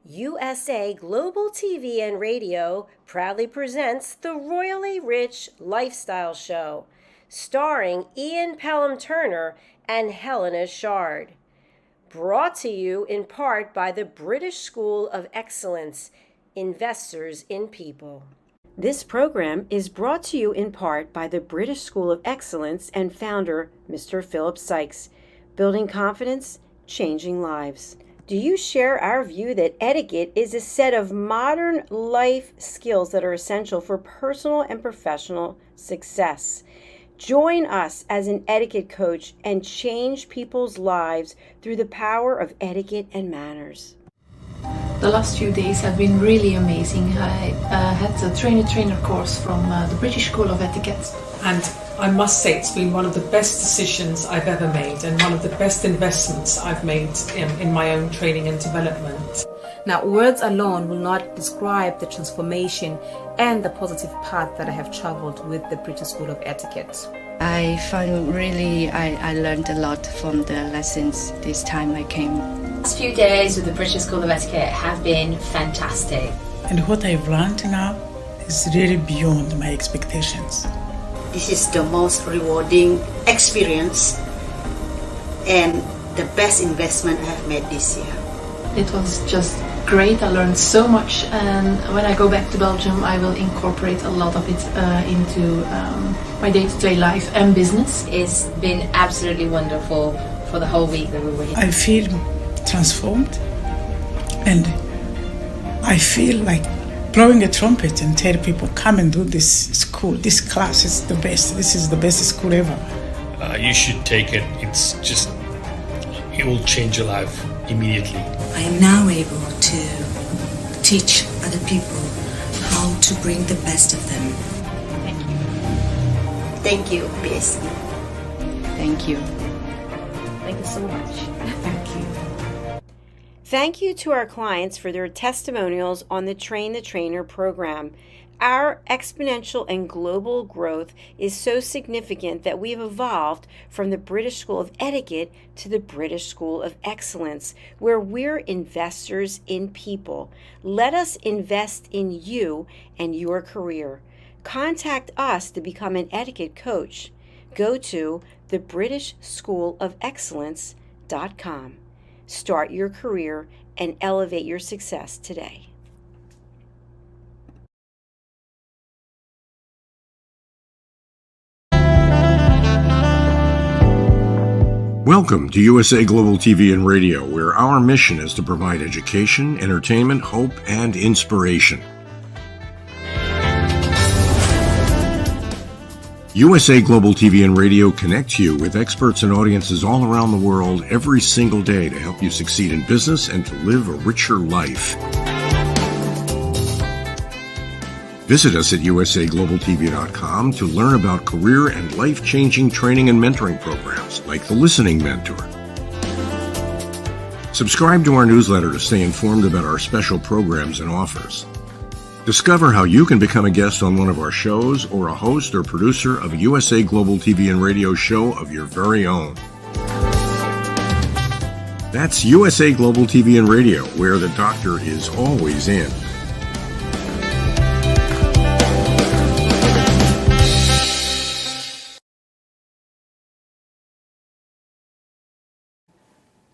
USA Global TV and Radio proudly presents the Royally Rich Lifestyle Show, starring Ian Pelham Turner and Helena CHARD. Brought to you in part by the British School of Excellence, Investors in People. This program is brought to you in part by the British School of Excellence and founder, Mr. Philip Sykes, building confidence, changing lives. Do you share our view that etiquette is a set of modern life skills that are essential for personal and professional success? Join us as an etiquette coach and change people's lives through the power of etiquette and manners. The last few days have been really amazing. I had a trainer course from the British School of Etiquette. And I must say it's been one of the best decisions I've ever made and one of the best investments I've made in my own training and development. Now, words alone will not describe the transformation and the positive path that I have traveled with the British School of Etiquette. I find I learned a lot from the lessons this time I came. The last few days with the British School of Etiquette have been fantastic. And what I've learned now is really beyond my expectations. This is the most rewarding experience and the best investment I have made this year. It was just great. I learned so much, and when I go back to Belgium I will incorporate a lot of it into my day-to-day life and business. It's been absolutely wonderful for the whole week that we were here. I feel transformed, and I feel like blowing a trumpet and tell people, come and do this school, this class is the best, this is the best school ever. You should take it. It will change your life immediately. I am now able to teach other people how to bring the best of them. Thank you. Thank you, BSc. Thank you. Thank you so much. Thank you. Thank you to our clients for their testimonials on the Train the Trainer program. Our exponential and global growth is so significant that we have evolved from the British School of Etiquette to the British School of Excellence, where we're investors in people. Let us invest in you and your career. Contact us to become an etiquette coach. Go to thebritishschoolofexcellence.com. Start your career and elevate your success today. Welcome to USA Global TV and Radio, where our mission is to provide education, entertainment, hope, and inspiration. USA Global TV and Radio connects you with experts and audiences all around the world every single day to help you succeed in business and to live a richer life. Visit us at usaglobaltv.com to learn about career and life-changing training and mentoring programs like the Listening Mentor. Subscribe to our newsletter to stay informed about our special programs and offers. Discover how you can become a guest on one of our shows or a host or producer of a USA Global TV and Radio show of your very own. That's USA Global TV and Radio, where the doctor is always in.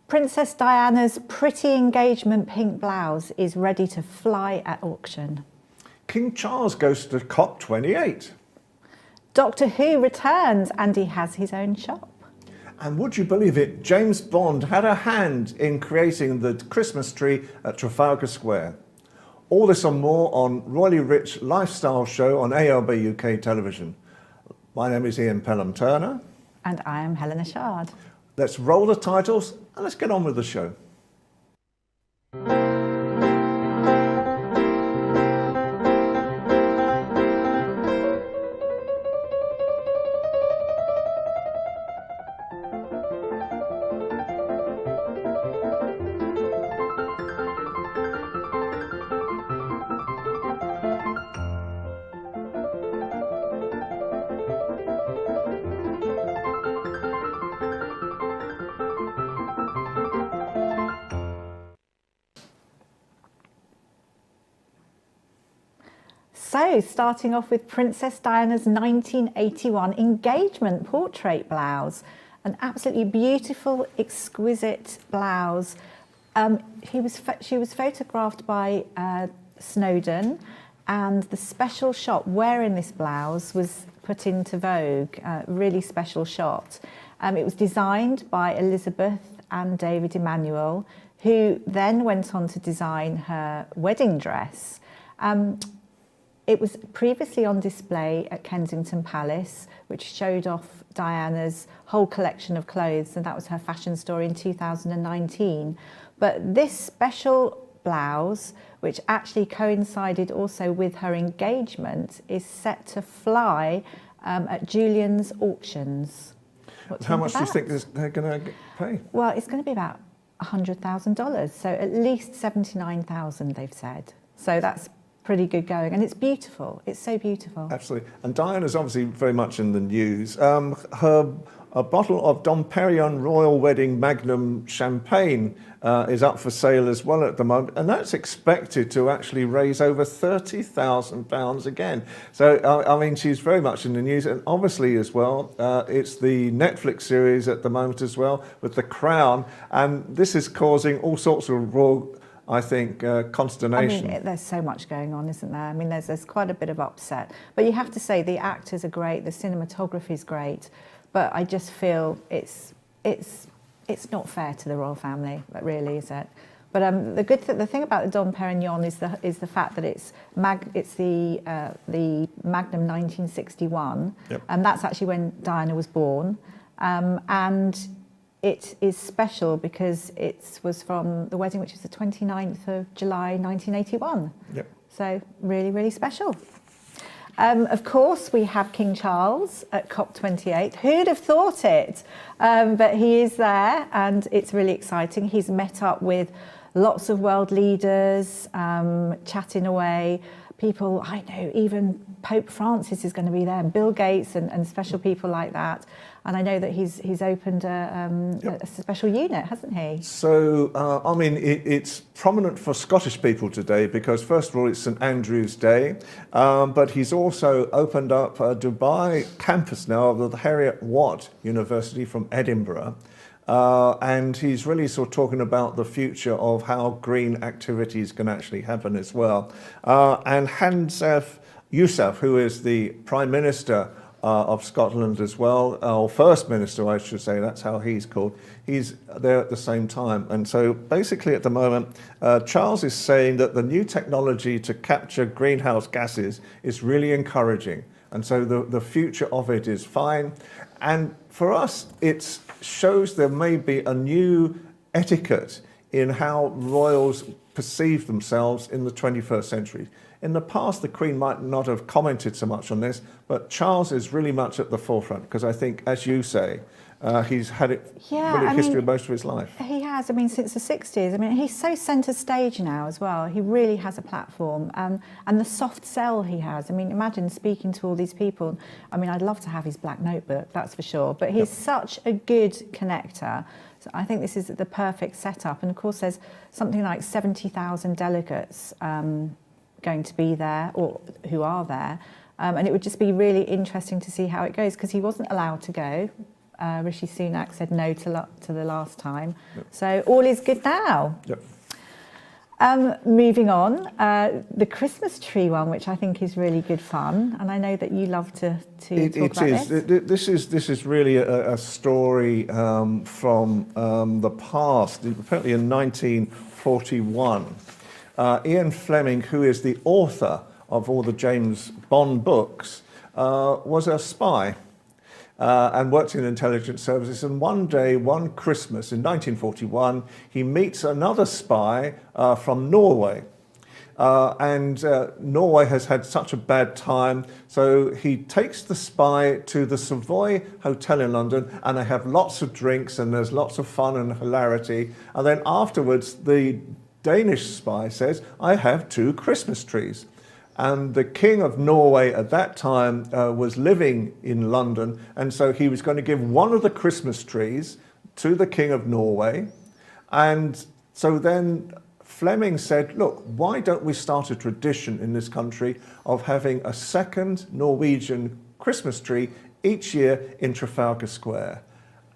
Princess Diana's pretty engagement pink blouse is ready to fly at auction. King Charles goes to COP28. Doctor Who returns and he has his own shop. And would you believe it, James Bond had a hand in creating the Christmas tree at Trafalgar Square. All this and more on Royally Rich Lifestyle Show on ALB UK television. My name is Ian Pelham Turner. And I am Helena CHARD. Let's roll the titles and let's get on with the show. So, starting off with Princess Diana's 1981 engagement portrait blouse, an absolutely beautiful, exquisite blouse. She was photographed by Snowden, and the special shot wearing this blouse was put into Vogue, a really special shot. It was designed by Elizabeth and David Emanuel, who then went on to design her wedding dress. It was previously on display at Kensington Palace, which showed off Diana's whole collection of clothes, and that was her fashion story in 2019. But this special blouse, which actually coincided also with her engagement, is set to fly at Julian's auctions. How much do you think they're going to pay? Well, it's going to be about $100,000, so at least $79,000 they've said. So that's pretty good going, and it's beautiful. It's so beautiful. Absolutely. And Diana's obviously very much in the news. A bottle of Dom Perignon Royal Wedding Magnum champagne is up for sale as well at the moment, and that's expected to actually raise over £30,000 again. So, I mean, she's very much in the news, and obviously as well, it's the Netflix series at the moment as well with The Crown, and this is causing all sorts of royal, I think, consternation. I mean, there's so much going on, isn't there? I mean, there's quite a bit of upset. But you have to say the actors are great, the cinematography is great, but I just feel it's not fair to the royal family, really, is it? But the thing about the Dom Perignon is the fact that it's the Magnum 1961, and that's actually when Diana was born, and it is special because it was from the wedding, which is the 29th of July 1981. Yep. So really, really special. Of course, we have King Charles at COP28. Who'd have thought it? But he is there, and it's really exciting. He's met up with lots of world leaders, chatting away. People, I know, even Pope Francis is going to be there, and Bill Gates and special people like that. And I know that he's opened a special unit, hasn't he? So, I mean, it's prominent for Scottish people today because, first of all, it's St Andrew's Day, but he's also opened up a Dubai campus now of the Heriot Watt University from Edinburgh. And he's really sort of talking about the future of how green activities can actually happen as well. And Hansef Yousaf, who is the Prime Minister of Scotland as well, or First Minister, I should say, that's how he's called. He's there at the same time. And so basically at the moment, Charles is saying that the new technology to capture greenhouse gases is really encouraging. And so the future of it is fine. And for us, it shows there may be a new etiquette in how royals perceive themselves in the 21st century. In the past, the Queen might not have commented so much on this, but Charles is really much at the forefront because I think, as you say, he's had it really history of most of his life. He has, I mean, since the 60s. I mean, he's so centre stage now as well. He really has a platform. And the soft sell he has. I mean, imagine speaking to all these people. I mean, I'd love to have his black notebook, that's for sure. But he's such a good connector. So I think this is the perfect setup. And of course, there's something like 70,000 delegates going to be there, or who are there. And it would just be really interesting to see how it goes, because he wasn't allowed to go. Rishi Sunak said no to the last time. Yep. So all is good now. Yep. Moving on, the Christmas tree one, which I think is really good fun, and I know that you love to talk about this. This is really a story from the past. Apparently in 1941, Ian Fleming, who is the author of all the James Bond books, was a spy. And worked in intelligence services. And one day, one Christmas in 1941, he meets another spy from Norway. And Norway has had such a bad time, so he takes the spy to the Savoy Hotel in London, and they have lots of drinks, and there's lots of fun and hilarity. And then afterwards, the Danish spy says, "I have 2 Christmas trees." And the King of Norway at that time was living in London, and so he was going to give one of the Christmas trees to the King of Norway. And so then Fleming said, look, why don't we start a tradition in this country of having a second Norwegian Christmas tree each year in Trafalgar Square?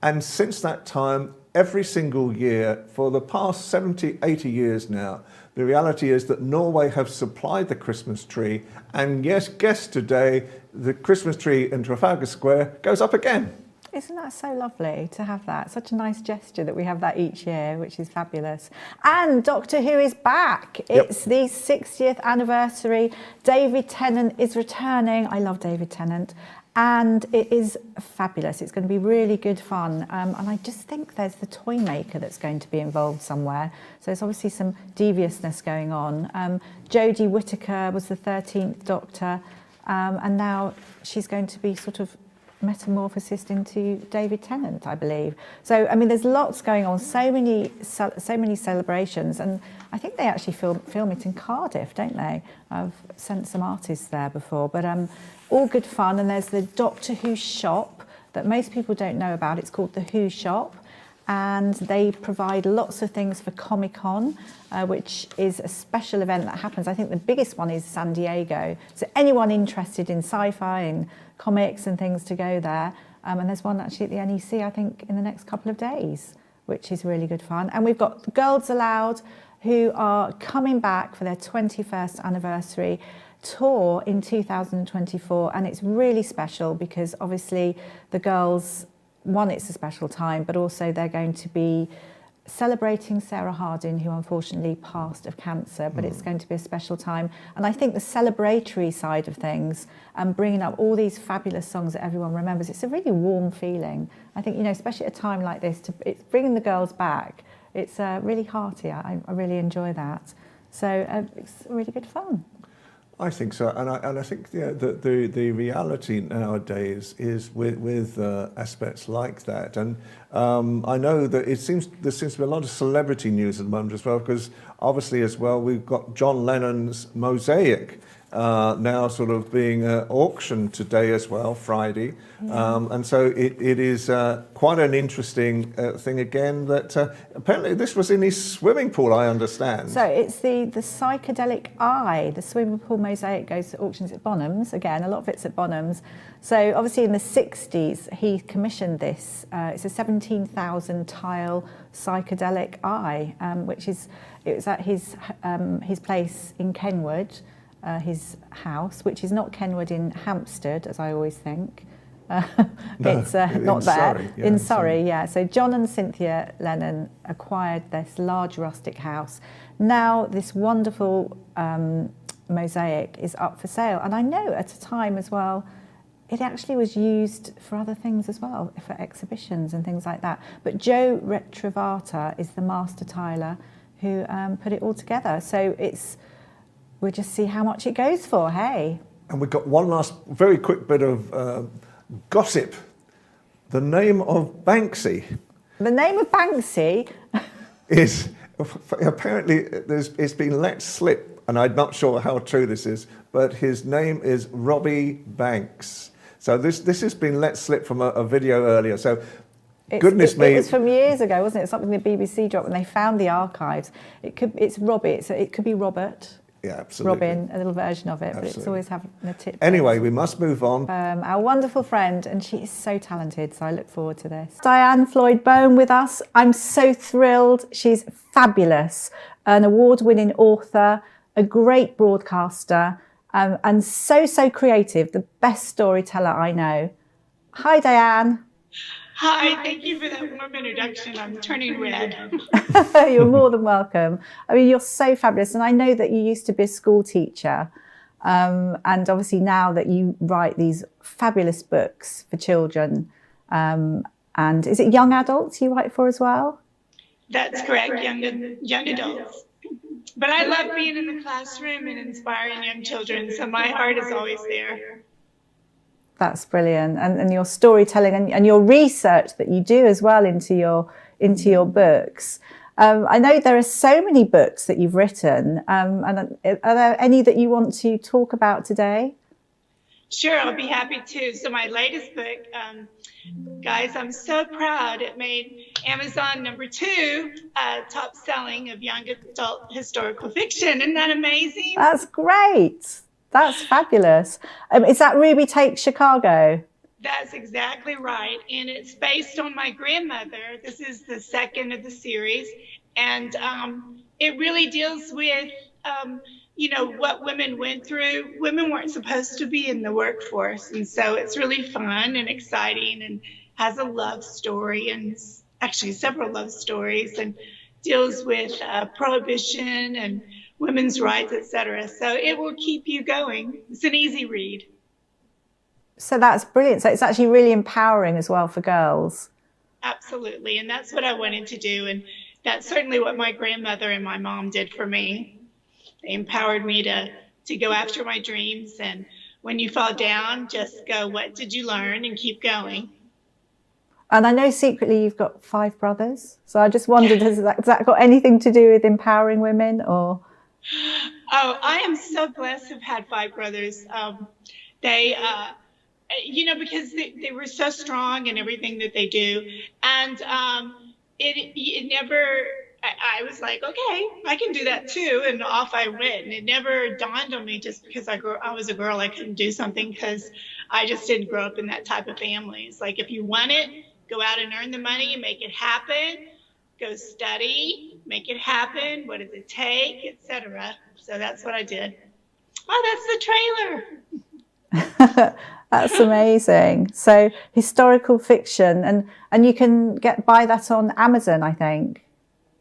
And since that time, every single year for the past 70, 80 years now, the reality is that Norway have supplied the Christmas tree. And yes, guess today, the Christmas tree in Trafalgar Square goes up again. Isn't that so lovely to have that? Such a nice gesture that we have that each year, which is fabulous. And Doctor Who is back. It's the 60th anniversary. David Tennant is returning. I love David Tennant. And it is fabulous. It's going to be really good fun. And I just think there's the toy maker that's going to be involved somewhere. So there's obviously some deviousness going on. Jodie Whittaker was the 13th Doctor. And now she's going to be sort of metamorphosed into David Tennant, I believe. So, I mean, there's lots going on, so many celebrations. And I think they actually film it in Cardiff, don't they? I've sent some artists there before. But all good fun, and there's the Doctor Who shop that most people don't know about. It's called the Who Shop, and they provide lots of things for Comic-Con, which is a special event that happens. I think the biggest one is San Diego. So anyone interested in sci-fi and comics and things to go there. And there's one actually at the NEC, I think, in the next couple of days, which is really good fun. And we've got Girls Aloud, who are coming back for their 21st anniversary tour in 2024, and it's really special because obviously the girls, one, it's a special time, but also they're going to be celebrating Sarah Harding, who unfortunately passed of cancer, but it's going to be a special time. And I think the celebratory side of things and bringing up all these fabulous songs that everyone remembers, it's a really warm feeling. I think, you know, especially at a time like this, it's bringing the girls back. It's really hearty. I really enjoy that. So it's really good fun. I think so, and I think the reality nowadays is with aspects like that, and I know that there seems to be a lot of celebrity news at the moment as well, because obviously as well we've got John Lennon's Mosaic now sort of being auctioned today as well, Friday, and so it is quite an interesting thing again that apparently this was in his swimming pool, I understand. So it's the Psychedelic Eye, the swimming pool mosaic goes to auctions at BOEHM's, again a lot of it's at BOEHM's. So obviously in the 60s he commissioned this, it's a 17,000 tile psychedelic eye, it was at his place in Kenwood, his house, which is not Kenwood in Hampstead, as I always think. It's not there. In Surrey, yeah. So John and Cynthia Lennon acquired this large rustic house. Now this wonderful mosaic is up for sale. And I know at a time as well, it actually was used for other things as well, for exhibitions and things like that. But Joe Retrovata is the master tiler who put it all together. So we'll just see how much it goes for, hey? And we've got one last very quick bit of gossip. The name of Banksy. The name of Banksy? is apparently it's been let slip, and I'm not sure how true this is, but his name is Robbie Banks. So this has been let slip from a video earlier. So goodness me. It was from years ago, wasn't it? Something the BBC dropped when they found the archives. It's Robbie, so it could be Robert. Yeah, absolutely. Robin, a little version of it, Absolutely. But it's always having a tip. Anyway, we must move on. Our wonderful friend, and she is so talented, so I look forward to this. Diane Floyd BOEHM with us. I'm so thrilled. She's fabulous, an award-winning author, a great broadcaster, and so creative, the best storyteller I know. Hi, Diane. Hi, thank you for that warm introduction. I'm turning red. You're more than welcome. I mean, you're so fabulous. And I know that you used to be a school teacher. And obviously now that you write these fabulous books for children. And is it young adults you write for as well? That's correct, young adults. But I love being in the classroom and inspiring young children. So my heart is always there. That's brilliant, and your storytelling and your research that you do as well into your books. I know there are so many books that you've written, and are there any that you want to talk about today? Sure, I'll be happy to. So my latest book, guys, I'm so proud. It made Amazon #2 top selling of young adult historical fiction. Isn't that amazing? That's great. That's fabulous. Is that Ruby Takes Chicago? That's exactly right. And it's based on my grandmother. This is the second of the series. And it really deals with, you know, what women went through. Women weren't supposed to be in the workforce. And so it's really fun and exciting and has a love story and actually several love stories and deals with prohibition and women's rights, etc. So it will keep you going. It's an easy read. So that's brilliant. So it's actually really empowering as well for girls. Absolutely. And that's what I wanted to do. And that's certainly what my grandmother and my mom did for me. They empowered me to go after my dreams. And when you fall down, just go, what did you learn? And keep going. And I know secretly you've got 5 brothers. So I just wondered, has that got anything to do with empowering women or? Oh, I am so blessed to have had 5 brothers. They, you know, because they were so strong in everything that they do. And it never, I was like, okay, I can do that too. And off I went. And it never dawned on me just because I was a girl, I couldn't do something because I just didn't grow up in that type of family. It's like, if you want it, go out and earn the money and make it happen. Go study, make it happen. What does it take, etc. So that's what I did. Oh, that's the trailer. That's amazing. So historical fiction, and you can buy that on Amazon, I think.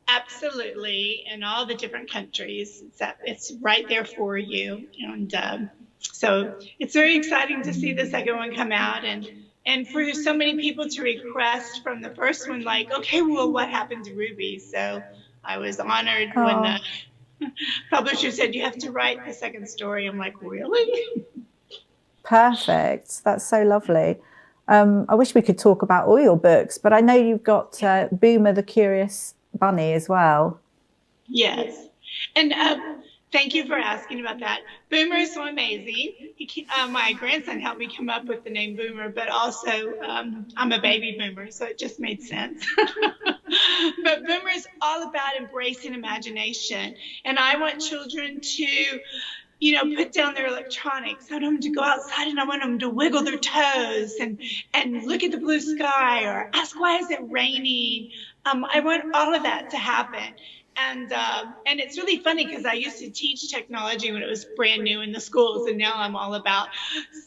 Absolutely, in all the different countries. It's right there for you. And so it's very exciting to see the second one come out and for so many people to request from the first one, like, okay, well, what happened to Ruby? So I was honored when the publisher said, you have to write the second story. I'm like, really? Perfect. That's so lovely. I wish we could talk about all your books, but I know you've got Boomer the Curious Bunny as well. Yes. And thank you for asking about that. Boomer is so amazing. My grandson helped me come up with the name Boomer, but also I'm a baby boomer, so it just made sense. But Boomer is all about embracing imagination. And I want children to, you know, put down their electronics. I want them to go outside and I want them to wiggle their toes and look at the blue sky or ask, why is it raining? I want all of that to happen. And it's really funny because I used to teach technology when it was brand new in the schools, and now I'm all about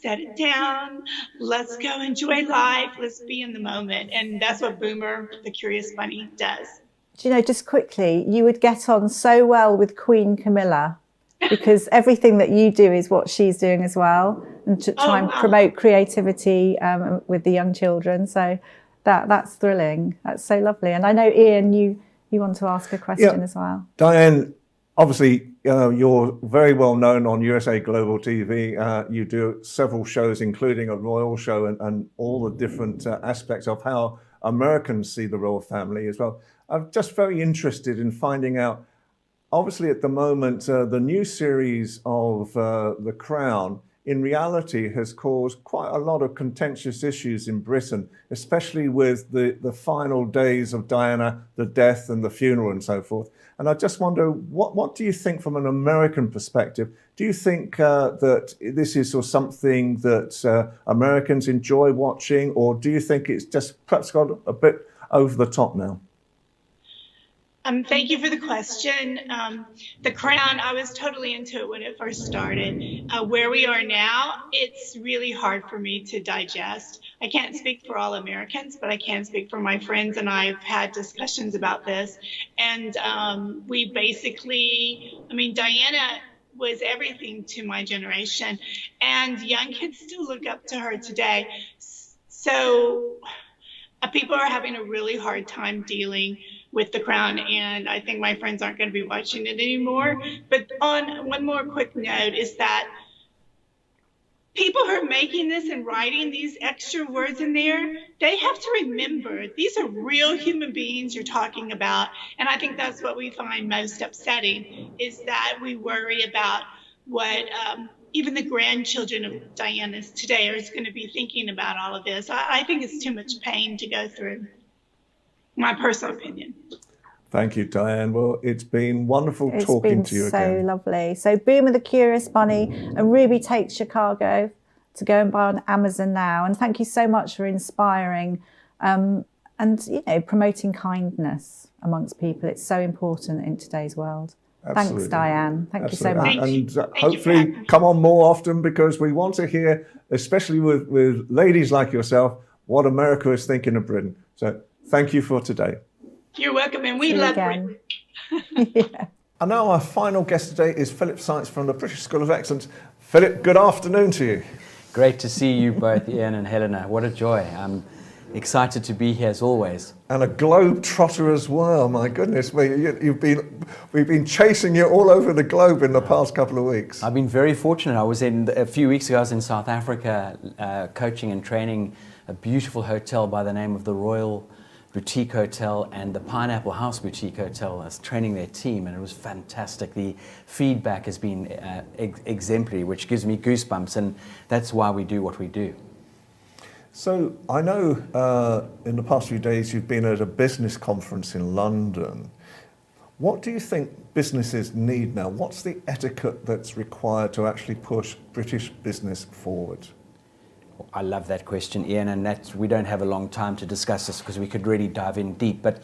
set it down, let's go enjoy life, let's be in the moment. And that's what Boomer the Curious Bunny does. Do you know, just quickly, you would get on so well with Queen Camilla because everything that you do is what she's doing as well, and to try and promote creativity with the young children. So that's thrilling. That's so lovely. And I know, Ian, you want to ask a question as well. Diane, obviously, you're very well known on USA Global TV. You do several shows, including a royal show and all the different aspects of how Americans see the royal family as well. I'm just very interested in finding out, obviously at the moment, the new series of The Crown in reality has caused quite a lot of contentious issues in Britain, especially with the final days of Diana, the death and the funeral and so forth. And I just wonder, what do you think from an American perspective? Do you think that this is sort of something that Americans enjoy watching, or do you think it's just perhaps got a bit over the top now? Thank you for the question. The Crown, I was totally into it when it first started. Where we are now, it's really hard for me to digest. I can't speak for all Americans, but I can speak for my friends, and I've had discussions about this. And we basically, I mean, Diana was everything to my generation, and young kids still look up to her today. So people are having a really hard time dealing with The Crown, and I think my friends aren't going to be watching it anymore. But on one more quick note is that people who are making this and writing these extra words in there, they have to remember these are real human beings you're talking about. And I think that's what we find most upsetting, is that we worry about what even the grandchildren of Diannists today are going to be thinking about all of this. I think it's too much pain to go through. My personal opinion. Thank you, Diane. Well, it's been wonderful talking to you again. It's been so lovely. So Boomer the Curious Bunny and Ruby Takes Chicago to go and buy on Amazon now. And thank you so much for inspiring and, you know, promoting kindness amongst people. It's so important in today's world. Absolutely. Thanks, Diane. Thank you so much. And hopefully come on more often, because we want to hear, especially with ladies like yourself, what America is thinking of Britain. So thank you for today. You're welcome, and we love Britain. Yeah. And now our final guest today is Philip Sykes from the British School of Excellence. Philip, good afternoon to you. Great to see you both, Ian and Helena. What a joy. I'm excited to be here as always. And a globe trotter as well. My goodness, we've been chasing you all over the globe in the past couple of weeks. I've been very fortunate. A few weeks ago, I was in South Africa coaching and training a beautiful hotel by the name of the Royal Boutique Hotel and the Pineapple House Boutique Hotel. I was training their team, and it was fantastic. The feedback has been exemplary, which gives me goosebumps, and that's why we do what we do. So I know in the past few days you've been at a business conference in London. What do you think businesses need now? What's the etiquette that's required to actually push British business forward? I love that question, Ian, and we don't have a long time to discuss this because we could really dive in deep, but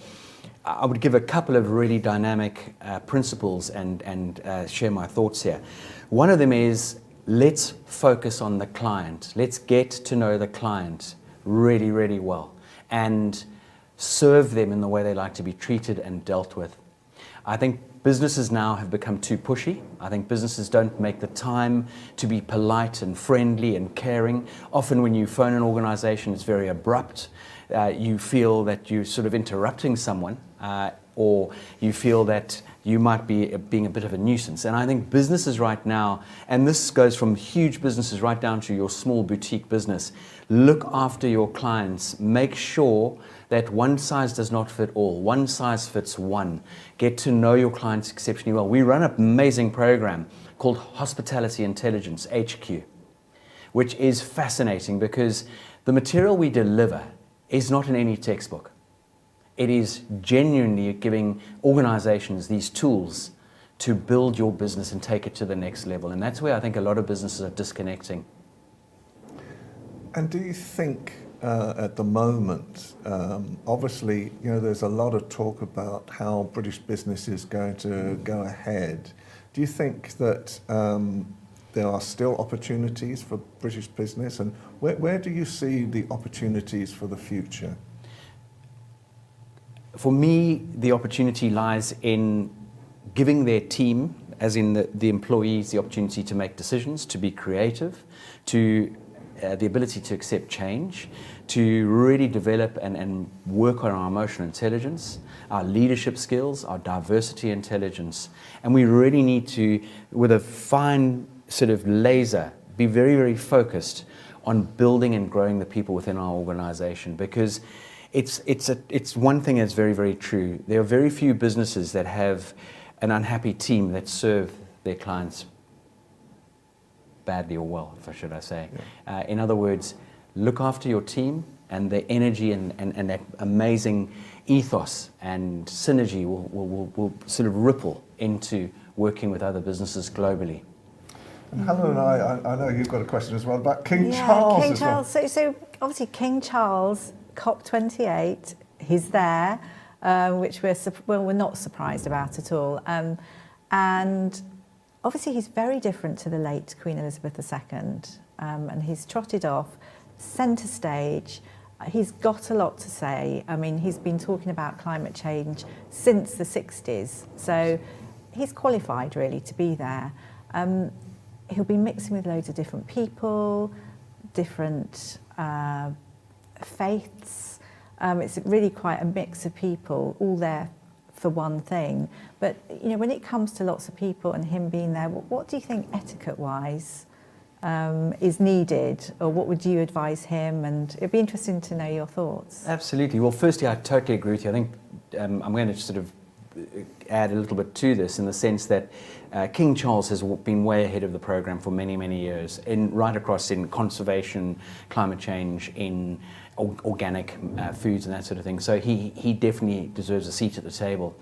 I would give a couple of really dynamic principles and share my thoughts here. One of them is, let's focus on the client. Let's get to know the client really, really well and serve them in the way they like to be treated and dealt with. I think businesses now have become too pushy. I think businesses don't make the time to be polite and friendly and caring. Often when you phone an organization, it's very abrupt. You feel that you're sort of interrupting someone, or you feel that you might be being a bit of a nuisance. And I think businesses right now, and this goes from huge businesses right down to your small boutique business, look after your clients. Make sure that one size does not fit all. One size fits one. Get to know your clients exceptionally well. We run an amazing program called Hospitality Intelligence, HQ, which is fascinating because the material we deliver is not in any textbook. It is genuinely giving organizations these tools to build your business and take it to the next level. And that's where I think a lot of businesses are disconnecting. And do you think at the moment, obviously, you know, there's a lot of talk about how British business is going to go ahead. Do you think that there are still opportunities for British business, and where do you see the opportunities for the future? For me, the opportunity lies in giving their team, as in the employees, the opportunity to make decisions, to be creative, to the ability to accept change, to really develop and work on our emotional intelligence, our leadership skills, our diversity intelligence. And we really need to, with a fine sort of laser, be very, very focused on building and growing the people within our organization, because it's one thing that's very, very true. There are very few businesses that have an unhappy team that serve their clients badly or well, should I say. Yeah. In other words, look after your team, and the energy and that amazing ethos and synergy will sort of ripple into working with other businesses globally. And Helena, I know you've got a question as well about King Charles. King Charles. Well. So obviously King Charles, COP28, he's there, which we're not surprised about at all. And obviously he's very different to the late Queen Elizabeth II, and he's trotted off centre stage. He's got a lot to say. I mean, he's been talking about climate change since the 60s, so he's qualified really to be there. He'll be mixing with loads of different people, different faiths. It's really quite a mix of people, all there for one thing. But you know, when it comes to lots of people and him being there, what do you think etiquette-wise is needed, or what would you advise him? And it'd be interesting to know your thoughts. Absolutely. Well, firstly, I totally agree with you. I think I'm going to sort of add a little bit to this in the sense that King Charles has been way ahead of the program for many, many years, right across in conservation, climate change, in organic foods and that sort of thing. So he definitely deserves a seat at the table.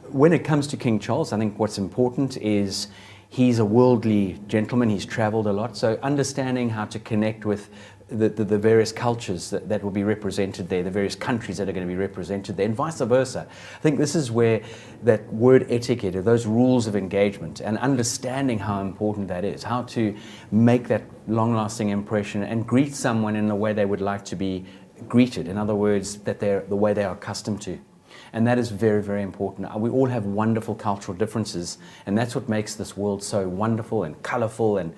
When it comes to King Charles, I think what's important is he's a worldly gentleman. He's traveled a lot. So understanding how to connect with the various cultures that will be represented there, the various countries that are going to be represented there, and vice versa. I think this is where that word etiquette, or those rules of engagement, and understanding how important that is, how to make that long-lasting impression and greet someone in the way they would like to be greeted. In other words, that they're the way they are accustomed to. And that is very, very important. We all have wonderful cultural differences, and that's what makes this world so wonderful and colorful and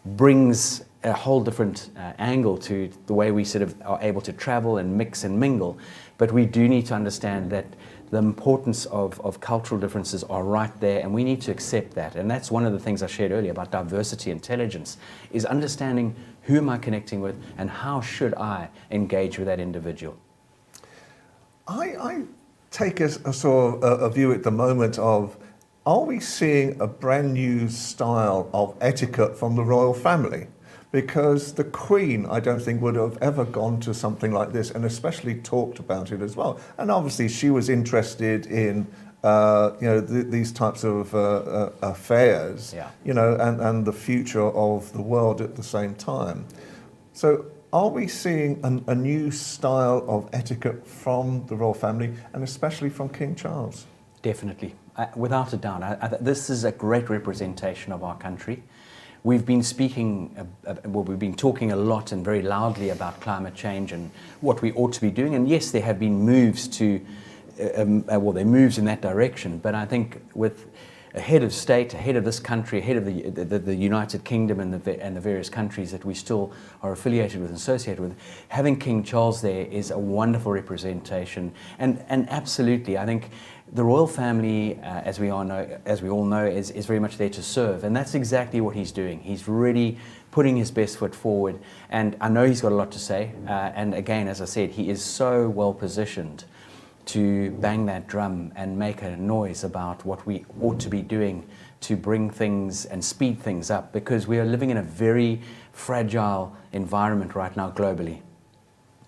brings a whole different angle to the way we sort of are able to travel and mix and mingle. But we do need to understand that the importance of cultural differences are right there, and we need to accept that. And that's one of the things I shared earlier about diversity intelligence, is understanding who am I connecting with and how should I engage with that individual. I take a sort of a view at the moment of, are we seeing a brand new style of etiquette from the royal family? Because the Queen, I don't think, would have ever gone to something like this, and especially talked about it as well. And obviously she was interested in these types of affairs, and the future of the world at the same time. So are we seeing a new style of etiquette from the royal family, and especially from King Charles? Definitely, without a doubt. This is a great representation of our country. We've been we've been talking a lot and very loudly about climate change and what we ought to be doing. And yes, there have been moves there are moves in that direction. But I think with a head of state, a head of this country, a head of the United Kingdom and the various countries that we still are affiliated with and associated with, having King Charles there is a wonderful representation. And absolutely, I think the royal family, as we all know, is very much there to serve, and that's exactly what he's doing. He's really putting his best foot forward, and I know he's got a lot to say. And again, as I said, he is so well positioned to bang that drum and make a noise about what we ought to be doing to bring things and speed things up, because we are living in a very fragile environment right now globally.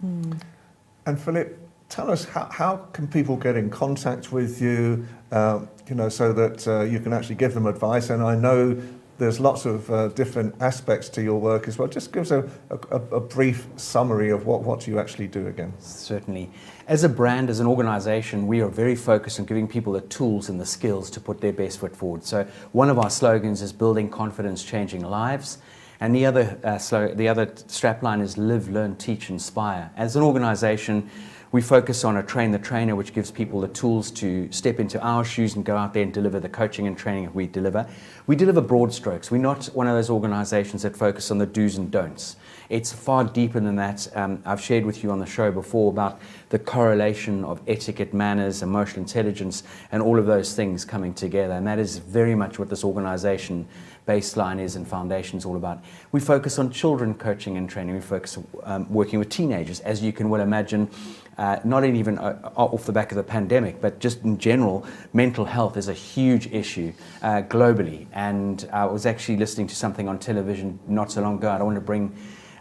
And Philip, tell us, how can people get in contact with you, so that you can actually give them advice? And I know there's lots of different aspects to your work as well. Just give us a brief summary of what you actually do again. Certainly. As a brand, as an organization, we are very focused on giving people the tools and the skills to put their best foot forward. So one of our slogans is building confidence, changing lives. And the other strapline is live, learn, teach, inspire. As an organization, we focus on a train the trainer, which gives people the tools to step into our shoes and go out there and deliver the coaching and training that we deliver. We deliver broad strokes. We're not one of those organizations that focus on the do's and don'ts. It's far deeper than that. I've shared with you on the show before about the correlation of etiquette, manners, emotional intelligence, and all of those things coming together. And that is very much what this organization baseline is and foundation is all about. We focus on children coaching and training. We focus on working with teenagers, as you can well imagine. Not even off the back of the pandemic, but just in general, mental health is a huge issue globally. And I was actually listening to something on television not so long ago. I don't want to bring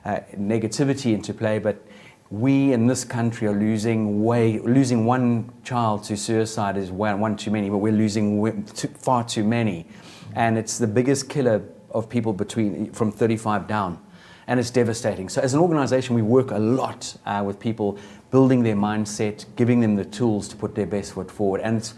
negativity into play, but we in this country are losing one child to suicide is one too many, but we're losing far too many. And it's the biggest killer of people from 35 down. And it's devastating. So as an organization, we work a lot with people, building their mindset, giving them the tools to put their best foot forward. And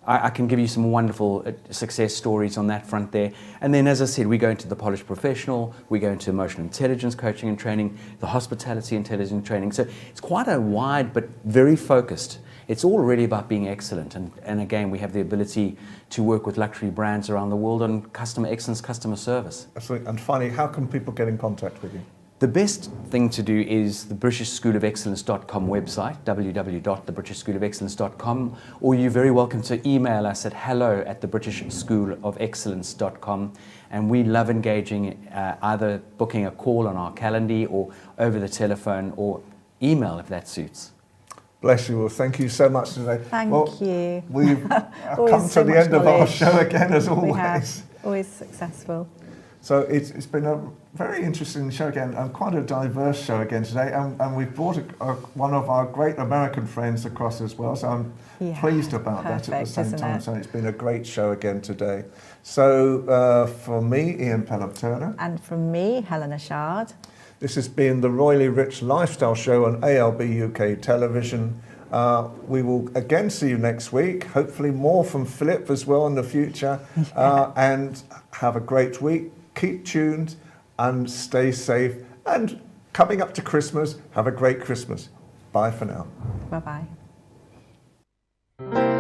I can give you some wonderful success stories on that front there. And then, as I said, we go into the polished professional, we go into emotional intelligence coaching and training, the hospitality intelligence training. So it's quite a wide but very focused. It's all really about being excellent. And again, we have the ability to work with luxury brands around the world on customer excellence, customer service. Absolutely. And finally, how can people get in contact with you? The best thing to do is the BritishSchoolofExcellence.com website, www.thebritishschoolofexcellence.com, or you're very welcome to email us at hello@thebritishschoolofexcellence.com. And we love engaging, either booking a call on our calendar or over the telephone or email if that suits. Bless you all. Thank you so much today. Thank you. We've Always come so to the much end of our knowledge. show again, as We always. have. Always successful. So it's been a very interesting show again, and quite a diverse show again today. And we've brought one of our great American friends across as well. So I'm pleased about that at the same time. So it's been a great show again today. So for me, Ian Pelham-Turner. And from me, Helena CHARD. This has been the Royally Rich Lifestyle Show on ALB UK Television. We will again see you next week. Hopefully more from Philip as well in the future. And have a great week. Keep tuned and stay safe. And coming up to Christmas, have a great Christmas. Bye for now. Bye-bye.